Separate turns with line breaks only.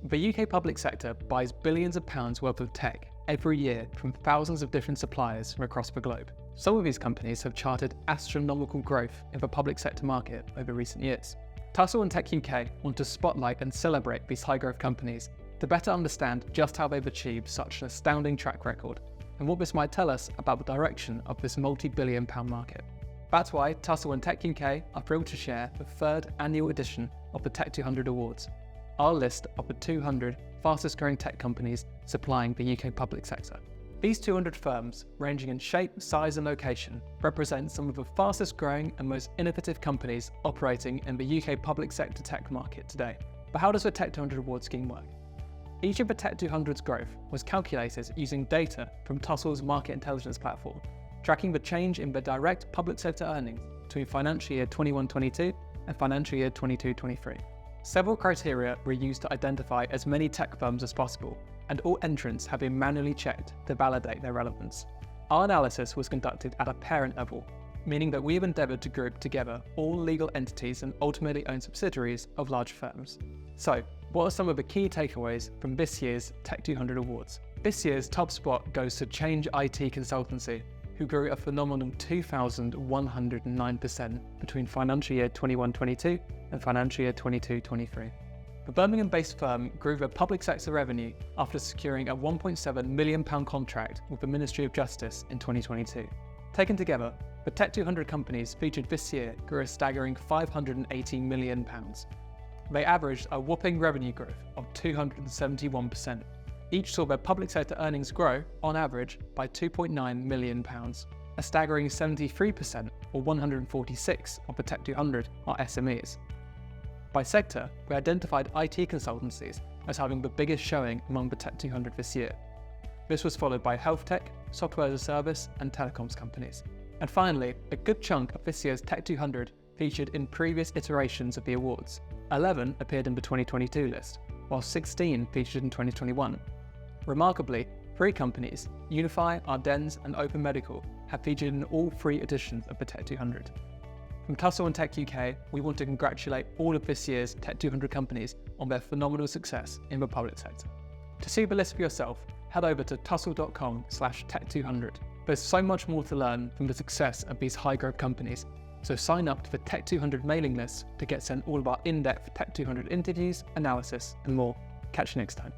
The UK public sector buys billions of pounds worth of tech every year from thousands of different suppliers from across the globe. Some of these companies have charted astronomical growth in the public sector market over recent years. Tussell and techUK want to spotlight and celebrate these high-growth companies to better understand just how they've achieved such an astounding track record and what this might tell us about the direction of this multi-billion-pound market. That's why Tussell and techUK are thrilled to share the third annual edition of the Tech200 Awards, our list of the 200 fastest-growing tech companies supplying the UK public sector. These 200 firms, ranging in shape, size and location, represent some of the fastest-growing and most innovative companies operating in the UK public sector tech market today. But how does the Tech200 award scheme work? Each of the Tech200's growth was calculated using data from Tussell's market intelligence platform, tracking the change in the direct public sector earnings between financial year 21-22 and financial year 22-23. Several criteria were used to identify as many tech firms as possible, and all entrants have been manually checked to validate their relevance. Our analysis was conducted at a parent level, meaning that we have endeavoured to group together all legal entities and ultimately owned subsidiaries of large firms. So, what are some of the key takeaways from this year's Tech200 Awards? This year's top spot goes to Change IT Consultancy, who grew a phenomenal 2,109% between financial year 21-22 and financial year 22-23. The Birmingham-based firm grew their public sector revenue after securing a £1.7 million contract with the Ministry of Justice in 2022. Taken together, the Tech200 companies featured this year grew a staggering £580 million. They averaged a whopping revenue growth of 271%. Each saw their public sector earnings grow, on average, by £2.9 million. A staggering 73%, or 146 of the Tech200, are SMEs. By sector, we identified IT consultancies as having the biggest showing among the Tech200 this year. This was followed by health tech, software as a service, and telecoms companies. And finally, a good chunk of this year's Tech200 featured in previous iterations of the awards. 11 appeared in the 2022 list, while 16 featured in 2021. Remarkably, 3 companies, Unify, Ardennes and Open Medical, have featured in all 3 editions of the Tech200. From Tussell and techUK, we want to congratulate all of this year's Tech200 companies on their phenomenal success in the public sector. To see the list for yourself, head over to tussell.com/tech200. There's so much more to learn from the success of these high-growth companies, so sign up to the Tech200 mailing list to get sent all of our in-depth Tech200 interviews, analysis and more. Catch you next time.